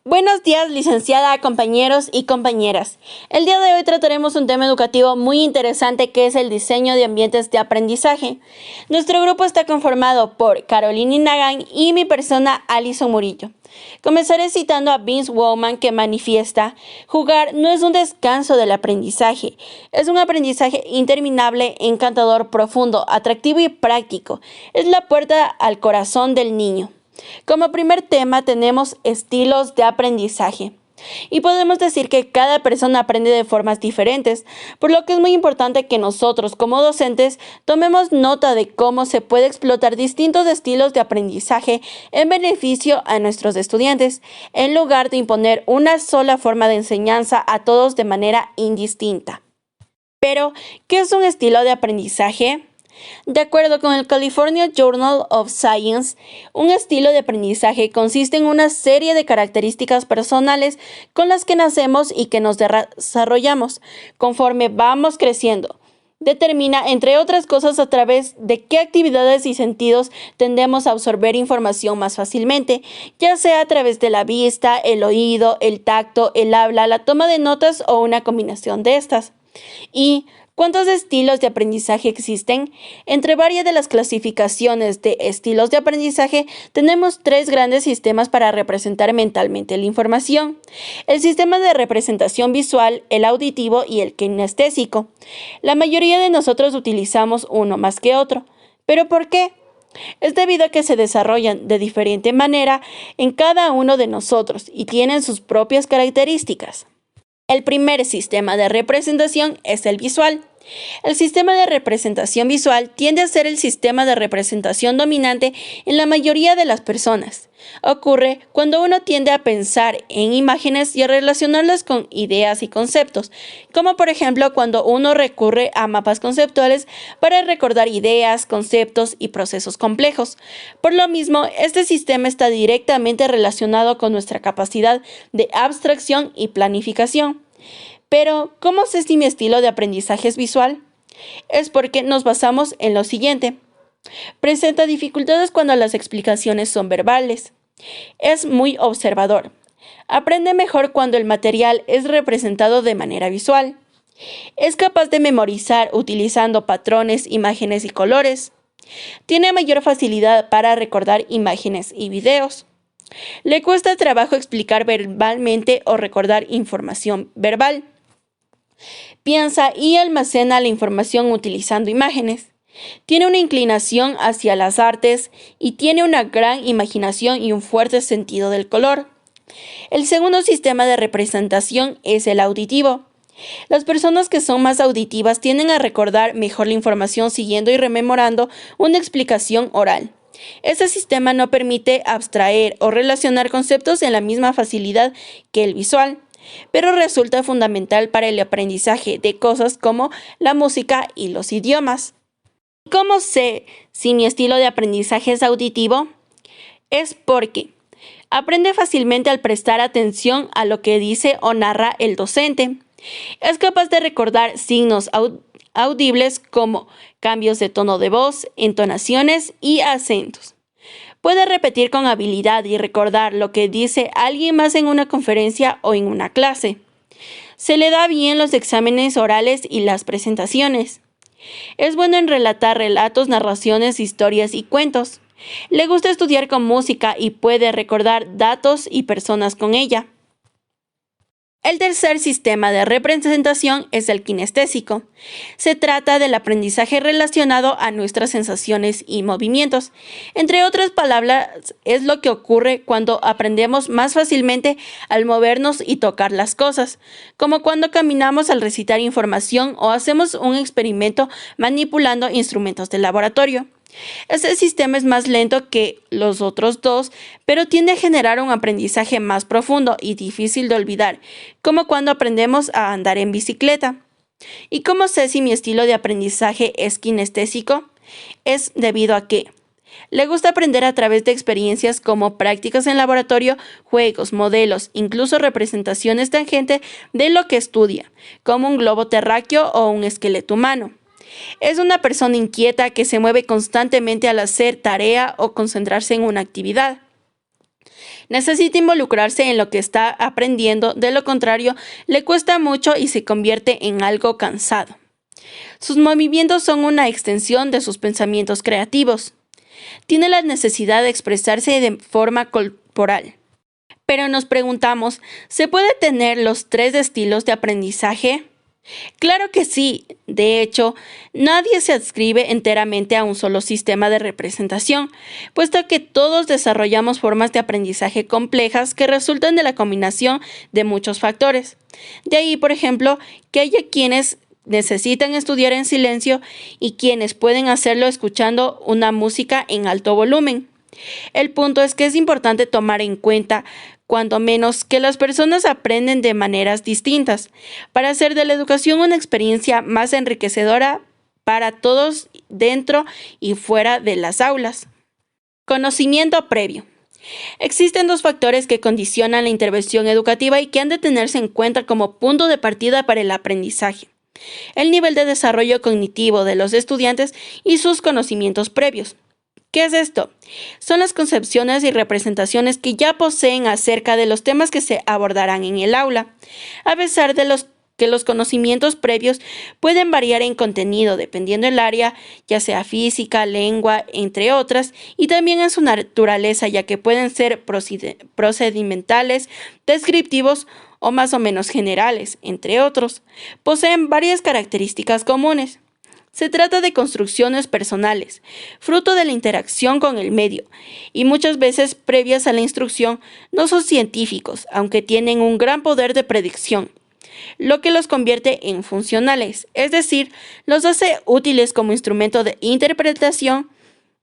Buenos días, licenciada, compañeros y compañeras. El día de hoy trataremos un tema educativo muy interesante que es el diseño de ambientes de aprendizaje. Nuestro grupo está conformado por Carolina Inagán y mi persona, Alison Murillo. Comenzaré citando a Vince Wellman que manifiesta: jugar no es un descanso del aprendizaje, es un aprendizaje interminable, encantador, profundo, atractivo y práctico. Es la puerta al corazón del niño. Como primer tema tenemos estilos de aprendizaje. Y podemos decir que cada persona aprende de formas diferentes, por lo que es muy importante que nosotros como docentes tomemos nota de cómo se puede explotar distintos estilos de aprendizaje en beneficio a nuestros estudiantes, en lugar de imponer una sola forma de enseñanza a todos de manera indistinta. Pero, ¿qué es un estilo de aprendizaje? De acuerdo con el California Journal of Science, un estilo de aprendizaje consiste en una serie de características personales con las que nacemos y que nos desarrollamos conforme vamos creciendo. Determina, entre otras cosas, a través de qué actividades y sentidos tendemos a absorber información más fácilmente, ya sea a través de la vista, el oído, el tacto, el habla, la toma de notas o una combinación de estas. Y ¿cuántos estilos de aprendizaje existen? Entre varias de las clasificaciones de estilos de aprendizaje, tenemos tres grandes sistemas para representar mentalmente la información: el sistema de representación visual, el auditivo y el kinestésico. La mayoría de nosotros utilizamos uno más que otro. ¿Pero por qué? Es debido a que se desarrollan de diferente manera en cada uno de nosotros y tienen sus propias características. El primer sistema de representación es el visual. El sistema de representación visual tiende a ser el sistema de representación dominante en la mayoría de las personas. Ocurre cuando uno tiende a pensar en imágenes y a relacionarlas con ideas y conceptos, como por ejemplo cuando uno recurre a mapas conceptuales para recordar ideas, conceptos y procesos complejos. Por lo mismo, este sistema está directamente relacionado con nuestra capacidad de abstracción y planificación. Pero, ¿cómo sé si mi estilo de aprendizaje es visual? Es porque nos basamos en lo siguiente. Presenta dificultades cuando las explicaciones son verbales. Es muy observador. Aprende mejor cuando el material es representado de manera visual. Es capaz de memorizar utilizando patrones, imágenes y colores. Tiene mayor facilidad para recordar imágenes y videos. Le cuesta trabajo explicar verbalmente o recordar información verbal. Piensa y almacena la información utilizando imágenes. Tiene una inclinación hacia las artes y tiene una gran imaginación y un fuerte sentido del color. El segundo sistema de representación es el auditivo. Las personas que son más auditivas tienden a recordar mejor la información siguiendo y rememorando una explicación oral. Este sistema no permite abstraer o relacionar conceptos en la misma facilidad que el visual, pero resulta fundamental para el aprendizaje de cosas como la música y los idiomas. ¿Cómo sé si mi estilo de aprendizaje es auditivo? Es porque aprende fácilmente al prestar atención a lo que dice o narra el docente. Es capaz de recordar signos audibles como cambios de tono de voz, entonaciones y acentos. Puede repetir con habilidad y recordar lo que dice alguien más en una conferencia o en una clase. Se le da bien los exámenes orales y las presentaciones. Es bueno en relatar relatos, narraciones, historias y cuentos. Le gusta estudiar con música y puede recordar datos y personas con ella. El tercer sistema de representación es el kinestésico. Se trata del aprendizaje relacionado a nuestras sensaciones y movimientos. Entre otras palabras, es lo que ocurre cuando aprendemos más fácilmente al movernos y tocar las cosas, como cuando caminamos al recitar información o hacemos un experimento manipulando instrumentos de laboratorio. Este sistema es más lento que los otros dos, pero tiende a generar un aprendizaje más profundo y difícil de olvidar, como cuando aprendemos a andar en bicicleta. ¿Y cómo sé si mi estilo de aprendizaje es kinestésico? Es debido a que le gusta aprender a través de experiencias como prácticas en laboratorio, juegos, modelos, incluso representaciones tangentes de lo que estudia, como un globo terráqueo o un esqueleto humano. Es una persona inquieta que se mueve constantemente al hacer tarea o concentrarse en una actividad. Necesita involucrarse en lo que está aprendiendo, de lo contrario, le cuesta mucho y se convierte en algo cansado. Sus movimientos son una extensión de sus pensamientos creativos. Tiene la necesidad de expresarse de forma corporal. Pero nos preguntamos, ¿se puede tener los tres estilos de aprendizaje? Claro que sí. De hecho, nadie se adscribe enteramente a un solo sistema de representación, puesto que todos desarrollamos formas de aprendizaje complejas que resultan de la combinación de muchos factores. De ahí, por ejemplo, que haya quienes necesitan estudiar en silencio y quienes pueden hacerlo escuchando una música en alto volumen. El punto es que es importante tomar en cuenta, cuando menos, que las personas aprenden de maneras distintas, para hacer de la educación una experiencia más enriquecedora para todos dentro y fuera de las aulas. Conocimiento previo. Existen dos factores que condicionan la intervención educativa y que han de tenerse en cuenta como punto de partida para el aprendizaje: el nivel de desarrollo cognitivo de los estudiantes y sus conocimientos previos. ¿Qué es esto? Son las concepciones y representaciones que ya poseen acerca de los temas que se abordarán en el aula, a pesar de que los conocimientos previos pueden variar en contenido dependiendo del área, ya sea física, lengua, entre otras, y también en su naturaleza, ya que pueden ser procedimentales, descriptivos o más o menos generales, entre otros. Poseen varias características comunes. Se trata de construcciones personales, fruto de la interacción con el medio, y muchas veces previas a la instrucción. No son científicos, aunque tienen un gran poder de predicción, lo que los convierte en funcionales, es decir, los hace útiles como instrumento de interpretación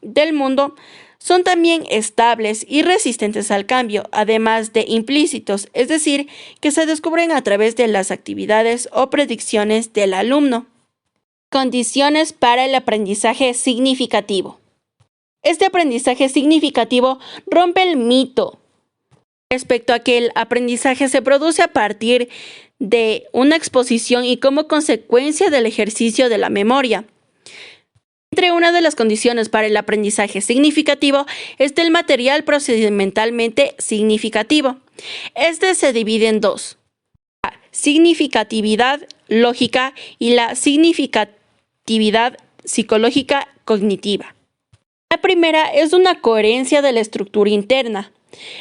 del mundo. Son también estables y resistentes al cambio, además de implícitos, es decir, que se descubren a través de las actividades o predicciones del alumno. Condiciones para el aprendizaje significativo. Este aprendizaje significativo rompe el mito respecto a que el aprendizaje se produce a partir de una exposición y como consecuencia del ejercicio de la memoria. Entre una de las condiciones para el aprendizaje significativo está el material procedimentalmente significativo. Este se divide en dos: la significatividad lógica y la significatividad psicológica cognitiva. La primera es una coherencia de la estructura interna.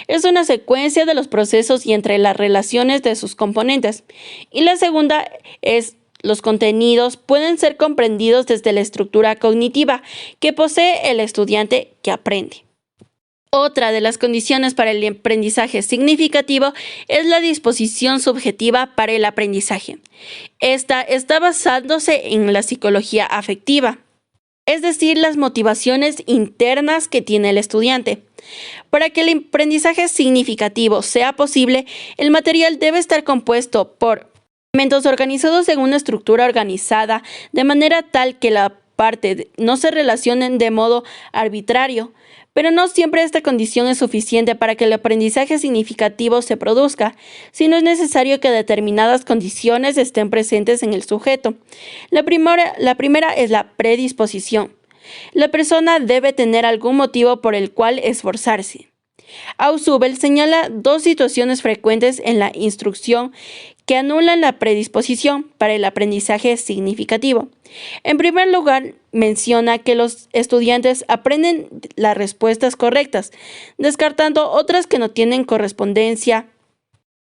Es una secuencia de los procesos y entre las relaciones de sus componentes. Y la segunda es: los contenidos pueden ser comprendidos desde la estructura cognitiva que posee el estudiante que aprende. Otra de las condiciones para el aprendizaje significativo es la disposición subjetiva para el aprendizaje. Esta está basándose en la psicología afectiva, es decir, las motivaciones internas que tiene el estudiante. Para que el aprendizaje significativo sea posible, el material debe estar compuesto por elementos organizados en una estructura organizada, de manera tal que la parte no se relacionen de modo arbitrario. Pero no siempre esta condición es suficiente para que el aprendizaje significativo se produzca, sino es necesario que determinadas condiciones estén presentes en el sujeto. La primera es la predisposición. La persona debe tener algún motivo por el cual esforzarse. Ausubel señala dos situaciones frecuentes en la instrucción que anulan la predisposición para el aprendizaje significativo. En primer lugar, menciona que los estudiantes aprenden las respuestas correctas, descartando otras que no tienen correspondencia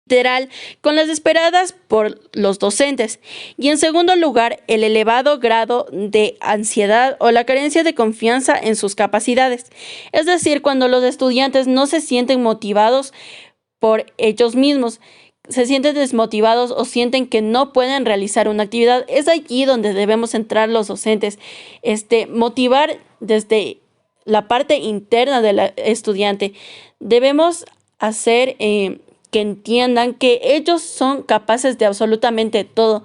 literal con las esperadas por los docentes. Y en segundo lugar, el elevado grado de ansiedad o la carencia de confianza en sus capacidades. Es decir, cuando los estudiantes no se sienten motivados por ellos mismos, se sienten desmotivados o sienten que no pueden realizar una actividad. Es allí donde debemos entrar los docentes, motivar desde la parte interna del estudiante. Debemos hacer que entiendan que ellos son capaces de absolutamente todo,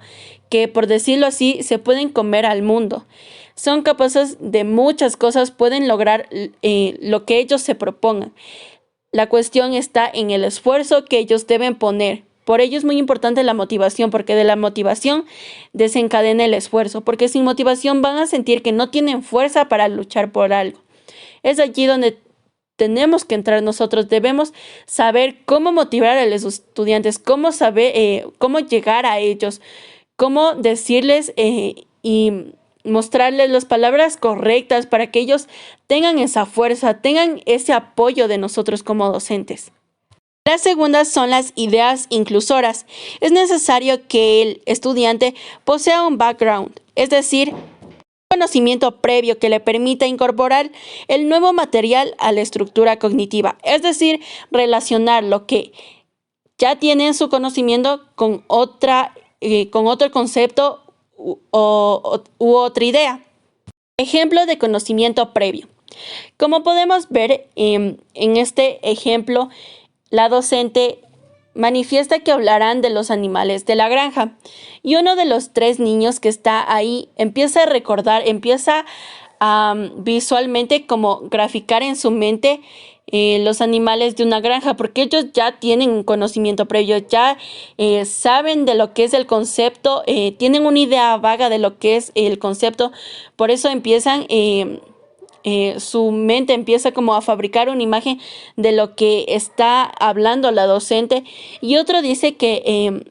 que por decirlo así se pueden comer al mundo. Son capaces de muchas cosas, pueden lograr lo que ellos se propongan. La cuestión está en el esfuerzo que ellos deben poner. Por ello es muy importante la motivación, porque de la motivación desencadena el esfuerzo, porque sin motivación van a sentir que no tienen fuerza para luchar por algo. Es allí donde tenemos que entrar nosotros, debemos saber cómo motivar a los estudiantes, cómo saber, cómo llegar a ellos, cómo decirles y mostrarles las palabras correctas para que ellos tengan esa fuerza, tengan ese apoyo de nosotros como docentes. Las segundas son las ideas inclusoras. Es necesario que el estudiante posea un background, es decir, conocimiento previo que le permita incorporar el nuevo material a la estructura cognitiva, es decir, relacionar lo que ya tiene en su conocimiento con otro concepto u otra idea. Ejemplo de conocimiento previo. Como podemos ver en este ejemplo, la docente manifiesta que hablarán de los animales de la granja y uno de los 3 niños que está ahí empieza a recordar, empieza a visualmente como graficar en su mente los animales de una granja, porque ellos ya tienen un conocimiento previo, ya saben de lo que es el concepto, tienen una idea vaga de lo que es el concepto, por eso empiezan su mente empieza como a fabricar una imagen de lo que está hablando la docente. Y otro dice que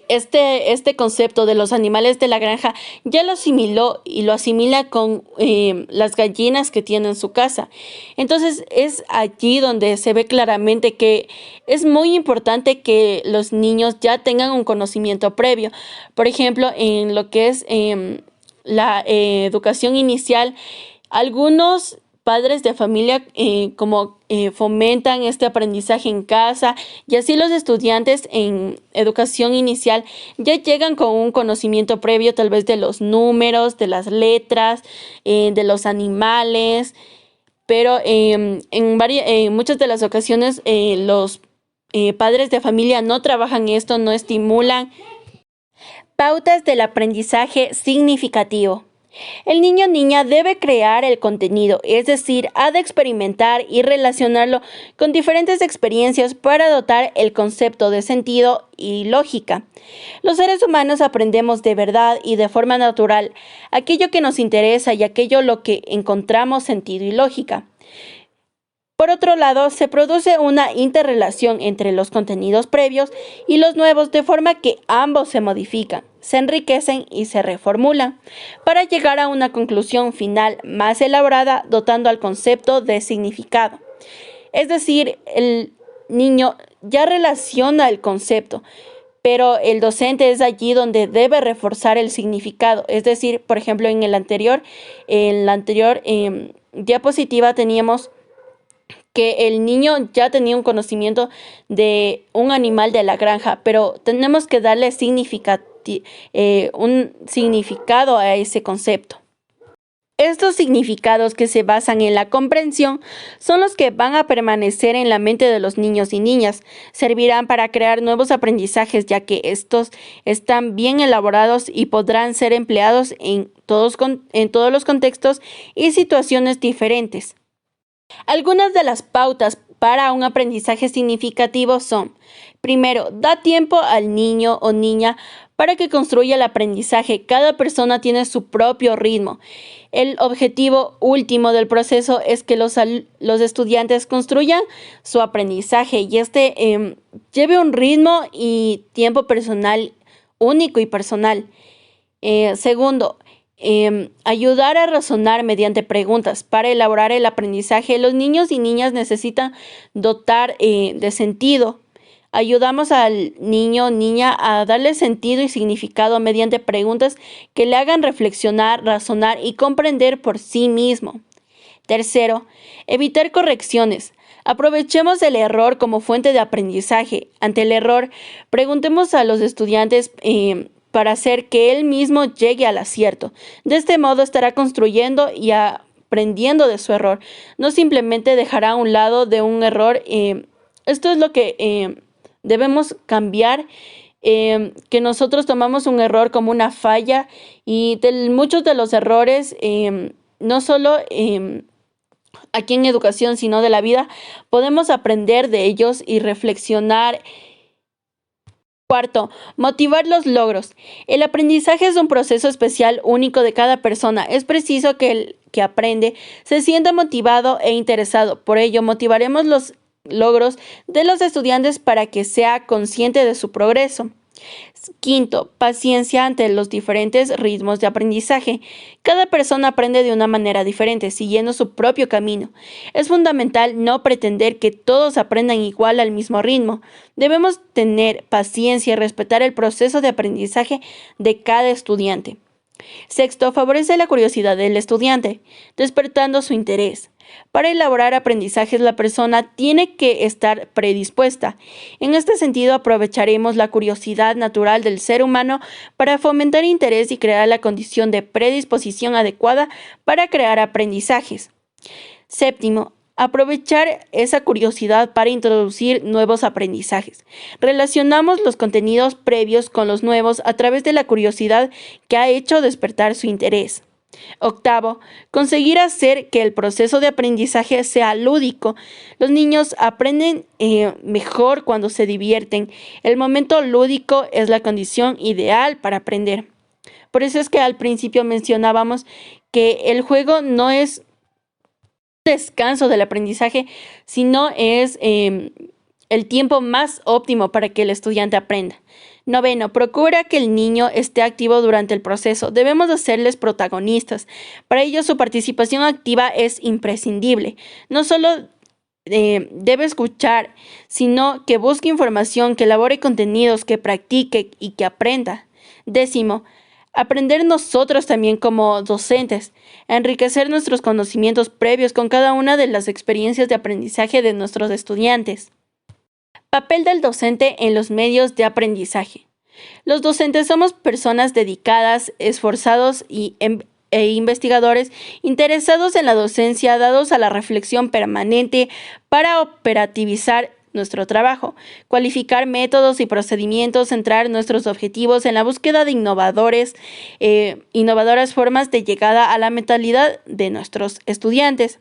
este concepto de los animales de la granja ya lo asimiló y lo asimila con las gallinas que tiene en su casa. Entonces es allí donde se ve claramente que es muy importante que los niños ya tengan un conocimiento previo. Por ejemplo, en lo que es la educación inicial, algunos padres de familia fomentan este aprendizaje en casa y así los estudiantes en educación inicial ya llegan con un conocimiento previo tal vez de los números, de las letras, de los animales, pero en muchas de las ocasiones los padres de familia no trabajan esto, no estimulan. Pautas del aprendizaje significativo. El niño o niña debe crear el contenido, es decir, ha de experimentar y relacionarlo con diferentes experiencias para dotar el concepto de sentido y lógica. Los seres humanos aprendemos de verdad y de forma natural aquello que nos interesa y aquello lo que encontramos sentido y lógica. Por otro lado, se produce una interrelación entre los contenidos previos y los nuevos de forma que ambos se modifican, se enriquecen y se reformulan para llegar a una conclusión final más elaborada dotando al concepto de significado. Es decir, el niño ya relaciona el concepto, pero el docente es allí donde debe reforzar el significado. Es decir, por ejemplo, en la anterior diapositiva teníamos que el niño ya tenía un conocimiento de un animal de la granja, pero tenemos que darle un significado a ese concepto. Estos significados que se basan en la comprensión son los que van a permanecer en la mente de los niños y niñas. Servirán para crear nuevos aprendizajes, ya que estos están bien elaborados y podrán ser empleados en todos los contextos y situaciones diferentes. Algunas de las pautas para un aprendizaje significativo son: primero, da tiempo al niño o niña para que construya el aprendizaje. Cada persona tiene su propio ritmo. El objetivo último del proceso es que los estudiantes construyan su aprendizaje y lleve un ritmo y tiempo personal único y personal. Segundo, ayudar a razonar mediante preguntas. Para elaborar el aprendizaje, los niños y niñas necesitan dotar de sentido. Ayudamos al niño o niña a darle sentido y significado mediante preguntas que le hagan reflexionar, razonar y comprender por sí mismo. Tercero, evitar correcciones. Aprovechemos el error como fuente de aprendizaje. Ante el error, preguntemos a los estudiantes para hacer que él mismo llegue al acierto. De este modo estará construyendo y aprendiendo de su error. No simplemente dejará a un lado de un error. Esto es lo que debemos cambiar, que nosotros tomamos un error como una falla y muchos de los errores, no solo aquí en educación, sino de la vida, podemos aprender de ellos y reflexionar Cuarto, motivar los logros. El aprendizaje es un proceso especial único de cada persona. Es preciso que el que aprende se sienta motivado e interesado. Por ello, motivaremos los logros de los estudiantes para que sea consciente de su progreso. Quinto, paciencia ante los diferentes ritmos de aprendizaje. Cada persona aprende de una manera diferente, siguiendo su propio camino. Es fundamental no pretender que todos aprendan igual al mismo ritmo. Debemos tener paciencia y respetar el proceso de aprendizaje de cada estudiante. Sexto, favorece la curiosidad del estudiante, despertando su interés. Para elaborar aprendizajes, la persona tiene que estar predispuesta. En este sentido, aprovecharemos la curiosidad natural del ser humano para fomentar interés y crear la condición de predisposición adecuada para crear aprendizajes. Séptimo, aprovechar esa curiosidad para introducir nuevos aprendizajes. Relacionamos los contenidos previos con los nuevos a través de la curiosidad que ha hecho despertar su interés. Octavo, conseguir hacer que el proceso de aprendizaje sea lúdico. Los niños aprenden mejor cuando se divierten. El momento lúdico es la condición ideal para aprender. Por eso es que al principio mencionábamos que el juego no es un descanso del aprendizaje, sino es el tiempo más óptimo para que el estudiante aprenda. Noveno, procura que el niño esté activo durante el proceso. Debemos hacerles protagonistas. Para ello, su participación activa es imprescindible. No solo debe escuchar, sino que busque información, que elabore contenidos, que practique y que aprenda. Décimo, aprender nosotros también como docentes, enriquecer nuestros conocimientos previos con cada una de las experiencias de aprendizaje de nuestros estudiantes. Papel del docente en los medios de aprendizaje. Los docentes somos personas dedicadas, esforzados e investigadores interesados en la docencia, dados a la reflexión permanente para operativizar nuestro trabajo, cualificar métodos y procedimientos, centrar nuestros objetivos en la búsqueda de innovadoras formas de llegada a la mentalidad de nuestros estudiantes.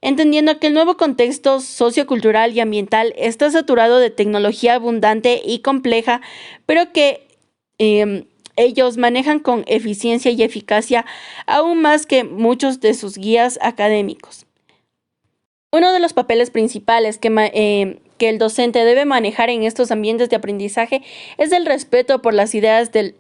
Entendiendo que el nuevo contexto sociocultural y ambiental está saturado de tecnología abundante y compleja, pero que ellos manejan con eficiencia y eficacia aún más que muchos de sus guías académicos. Uno de los papeles principales que el docente debe manejar en estos ambientes de aprendizaje es el respeto por las ideas de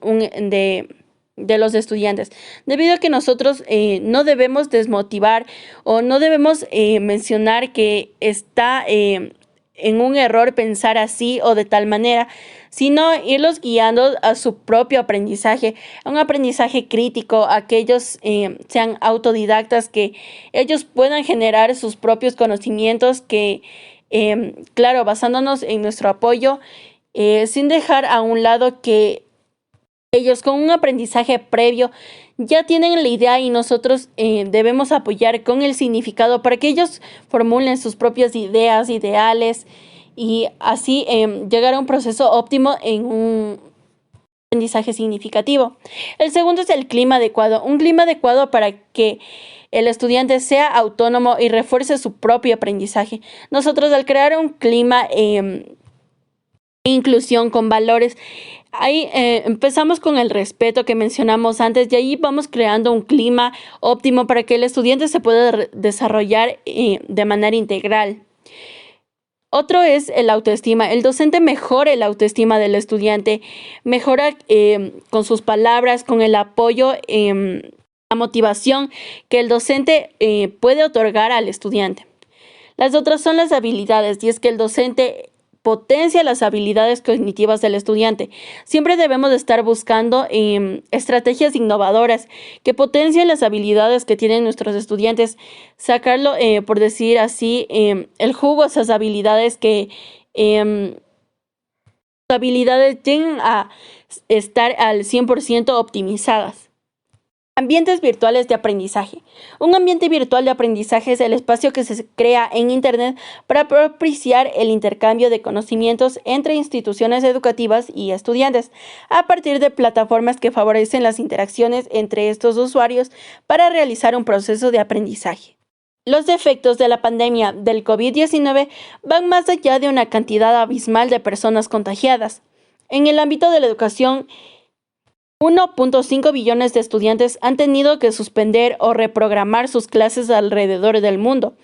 los estudiantes, debido a que nosotros no debemos desmotivar o no debemos mencionar que está en un error pensar así o de tal manera, sino irlos guiando a su propio aprendizaje, a un aprendizaje crítico, a que ellos sean autodidactas, que ellos puedan generar sus propios conocimientos, que claro, basándonos en nuestro apoyo, sin dejar a un lado que ellos con un aprendizaje previo ya tienen la idea y nosotros debemos apoyar con el significado para que ellos formulen sus propias ideas, ideales y así llegar a un proceso óptimo en un aprendizaje significativo. El segundo es el clima adecuado, un clima adecuado para que el estudiante sea autónomo y refuerce su propio aprendizaje. Nosotros al crear un clima de inclusión con valores, ahí empezamos con el respeto que mencionamos antes y ahí vamos creando un clima óptimo para que el estudiante se pueda desarrollar de manera integral. Otro es el autoestima. El docente mejora el autoestima del estudiante, mejora con sus palabras, con el apoyo, la motivación que el docente puede otorgar al estudiante. Las otras son las habilidades y es que el docente potencia las habilidades cognitivas del estudiante. Siempre debemos de estar buscando estrategias innovadoras que potencien las habilidades que tienen nuestros estudiantes, sacarlo, por decir así, el jugo a esas habilidades que lleguen a estar al 100% optimizadas. Ambientes virtuales de aprendizaje. Un ambiente virtual de aprendizaje es el espacio que se crea en Internet para propiciar el intercambio de conocimientos entre instituciones educativas y estudiantes, a partir de plataformas que favorecen las interacciones entre estos usuarios para realizar un proceso de aprendizaje. Los efectos de la pandemia del COVID-19 van más allá de una cantidad abismal de personas contagiadas. En el ámbito de la educación, 1.5 billones de estudiantes han tenido que suspender o reprogramar sus clases alrededor del mundo.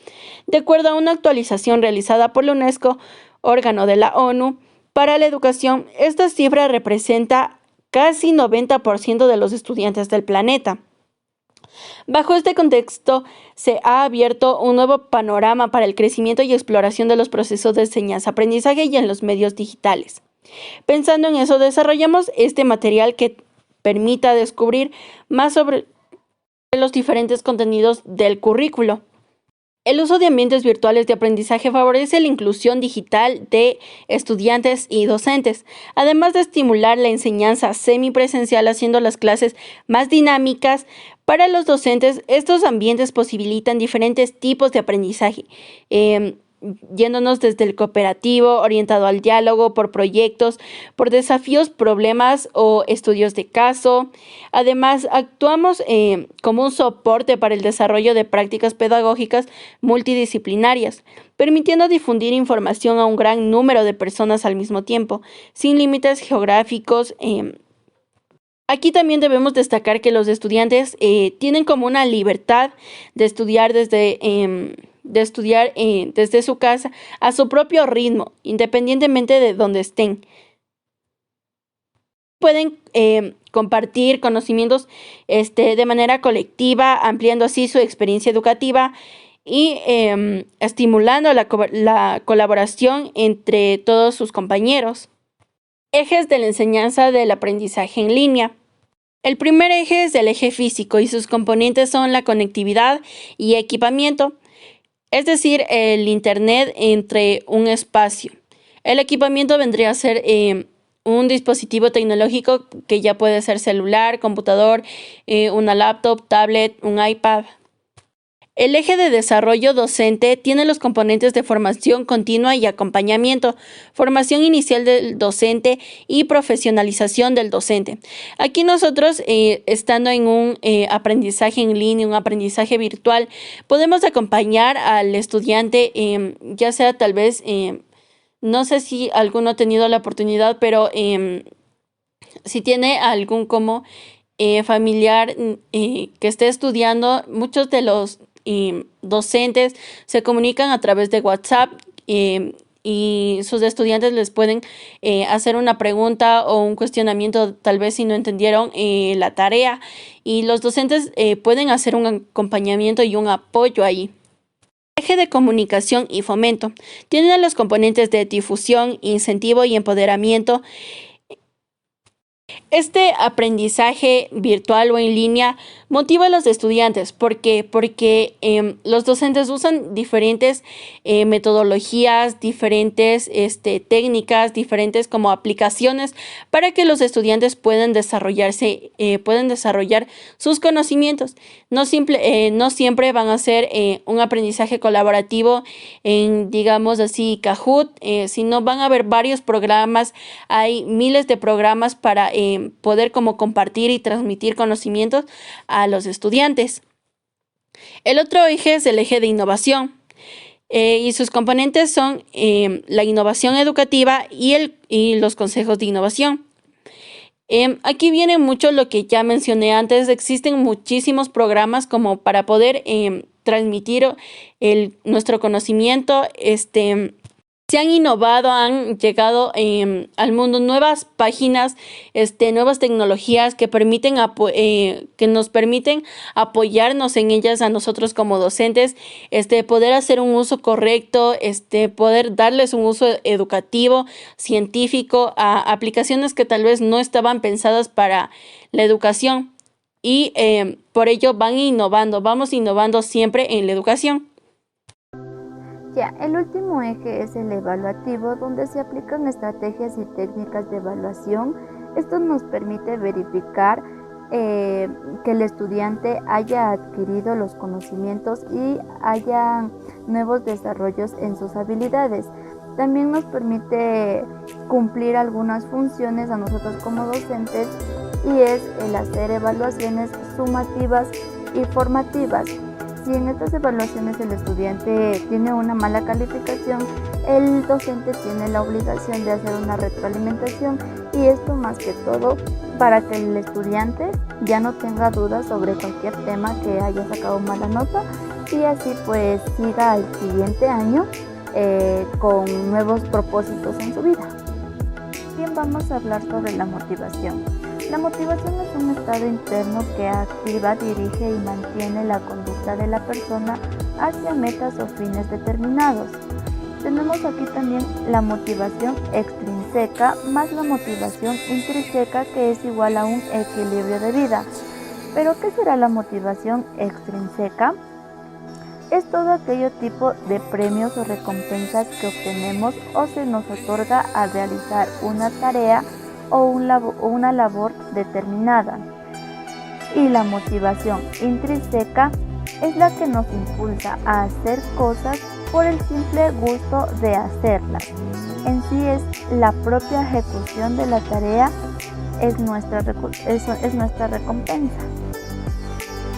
De acuerdo a una actualización realizada por la UNESCO, órgano de la ONU para la educación, esta cifra representa casi 90% de los estudiantes del planeta. Bajo este contexto, se ha abierto un nuevo panorama para el crecimiento y exploración de los procesos de enseñanza-aprendizaje y en los medios digitales. Pensando en eso, desarrollamos este material que permita descubrir más sobre los diferentes contenidos del currículo. El uso de ambientes virtuales de aprendizaje favorece la inclusión digital de estudiantes y docentes, además de estimular la enseñanza semipresencial haciendo las clases más dinámicas. Para los docentes, estos ambientes posibilitan diferentes tipos de aprendizaje, yéndonos desde el cooperativo, orientado al diálogo, por proyectos, por desafíos, problemas o estudios de caso. Además, actuamos como un soporte para el desarrollo de prácticas pedagógicas multidisciplinarias, permitiendo difundir información a un gran número de personas al mismo tiempo, sin límites geográficos. Aquí también debemos destacar que los estudiantes tienen como una libertad de estudiar desde su casa a su propio ritmo, independientemente de donde estén. Pueden compartir conocimientos de manera colectiva, ampliando así su experiencia educativa y estimulando la colaboración entre todos sus compañeros. Ejes de la enseñanza del aprendizaje en línea. El primer eje es el eje físico y sus componentes son la conectividad y equipamiento, es decir, el Internet entre un espacio. El equipamiento vendría a ser un dispositivo tecnológico que ya puede ser celular, computador, una laptop, tablet, un iPad. El eje de desarrollo docente tiene los componentes de formación continua y acompañamiento, formación inicial del docente y profesionalización del docente. Aquí nosotros, estando en un aprendizaje en línea, un aprendizaje virtual, podemos acompañar al estudiante, ya sea tal vez, no sé si alguno ha tenido la oportunidad, pero si tiene algún como familiar que esté estudiando, muchos de los docentes se comunican a través de WhatsApp y sus estudiantes les pueden hacer una pregunta o un cuestionamiento, tal vez si no entendieron la tarea, y los docentes pueden hacer un acompañamiento y un apoyo ahí. Eje de comunicación y fomento. Tiene los componentes de difusión, incentivo y empoderamiento. Este aprendizaje virtual o en línea motiva a los estudiantes. ¿Por qué? Porque los docentes usan diferentes metodologías, diferentes técnicas, diferentes como aplicaciones para que los estudiantes puedan desarrollar sus conocimientos. No siempre van a ser un aprendizaje colaborativo en, digamos así, Kahoot, sino van a haber varios programas. Hay miles de programas para poder como compartir y transmitir conocimientos a los estudiantes. El otro eje es el eje de innovación y sus componentes son la innovación educativa y los consejos de innovación. Aquí viene mucho lo que ya mencioné antes. Existen muchísimos programas como para poder transmitir nuestro conocimiento. Se han innovado, han llegado al mundo nuevas páginas, nuevas tecnologías que nos permiten apoyarnos en ellas a nosotros como docentes, poder hacer un uso correcto, poder darles un uso educativo, científico a aplicaciones que tal vez no estaban pensadas para la educación y por ello vamos innovando siempre en la educación. Ya, el último eje es el evaluativo, donde se aplican estrategias y técnicas de evaluación. Esto nos permite verificar que el estudiante haya adquirido los conocimientos y haya nuevos desarrollos en sus habilidades. También nos permite cumplir algunas funciones a nosotros como docentes, y es el hacer evaluaciones sumativas y formativas. Si en estas evaluaciones el estudiante tiene una mala calificación, el docente tiene la obligación de hacer una retroalimentación, y esto más que todo para que el estudiante ya no tenga dudas sobre cualquier tema que haya sacado mala nota, y así pues siga el siguiente año con nuevos propósitos en su vida. Bien, vamos a hablar sobre la motivación. La motivación es un estado interno que activa, dirige y mantiene la conducta de la persona hacia metas o fines determinados. Tenemos aquí también la motivación extrínseca más la motivación intrínseca, que es igual a un equilibrio de vida. ¿Pero qué será la motivación extrínseca? Es todo aquello tipo de premios o recompensas que obtenemos o se nos otorga al realizar una tarea o una labor determinada. Y la motivación intrínseca es la que nos impulsa a hacer cosas por el simple gusto de hacerlas. En sí es la propia ejecución de la tarea, es nuestra recompensa.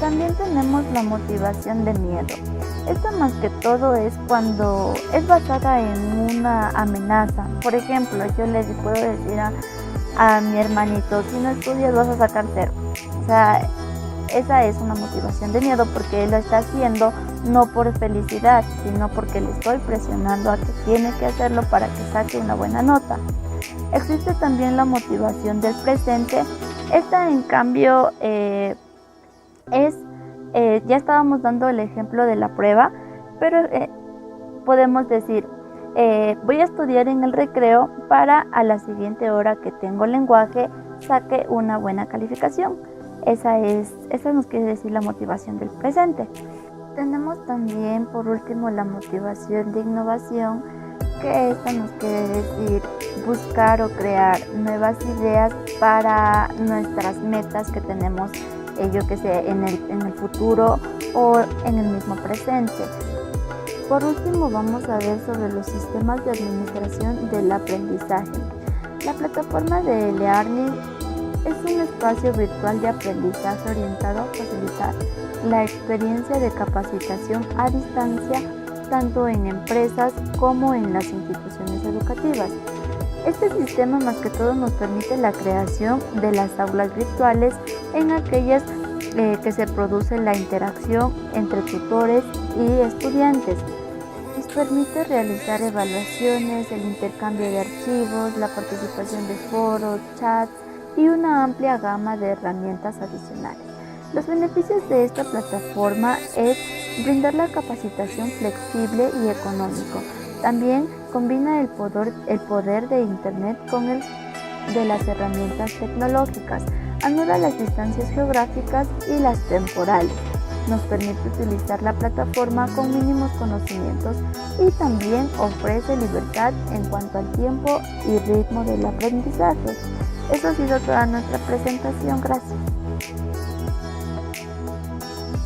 También tenemos la motivación de miedo. Esta más que todo es cuando es basada en una amenaza. Por ejemplo, yo le puedo decir a mi hermanito, si no estudias vas a sacar 0. O sea, esa es una motivación de miedo, porque él lo está haciendo no por felicidad, sino porque le estoy presionando a que tiene que hacerlo para que saque una buena nota. Existe también la motivación del presente. Esta, en cambio, ya estábamos dando el ejemplo de la prueba, pero podemos decir, voy a estudiar en el recreo para a la siguiente hora que tengo lenguaje saque una buena calificación. Esa nos quiere decir la motivación del presente. Tenemos también, por último, la motivación de innovación, que esta nos quiere decir buscar o crear nuevas ideas para nuestras metas que tenemos, yo que sé, en el futuro o en el mismo presente. Por último, vamos a ver sobre los sistemas de administración del aprendizaje. La plataforma de eLearning es un espacio virtual de aprendizaje orientado a facilitar la experiencia de capacitación a distancia, tanto en empresas como en las instituciones educativas. Este sistema más que todo nos permite la creación de las aulas virtuales en aquellas que se produce la interacción entre tutores y estudiantes. Nos permite realizar evaluaciones, el intercambio de archivos, la participación de foros, chats y una amplia gama de herramientas adicionales. Los beneficios de esta plataforma es brindar la capacitación flexible y económico. También combina el poder de Internet con el de las herramientas tecnológicas, anula las distancias geográficas y las temporales. Nos permite utilizar la plataforma con mínimos conocimientos y también ofrece libertad en cuanto al tiempo y ritmo del aprendizaje. Eso ha sido toda nuestra presentación. Gracias.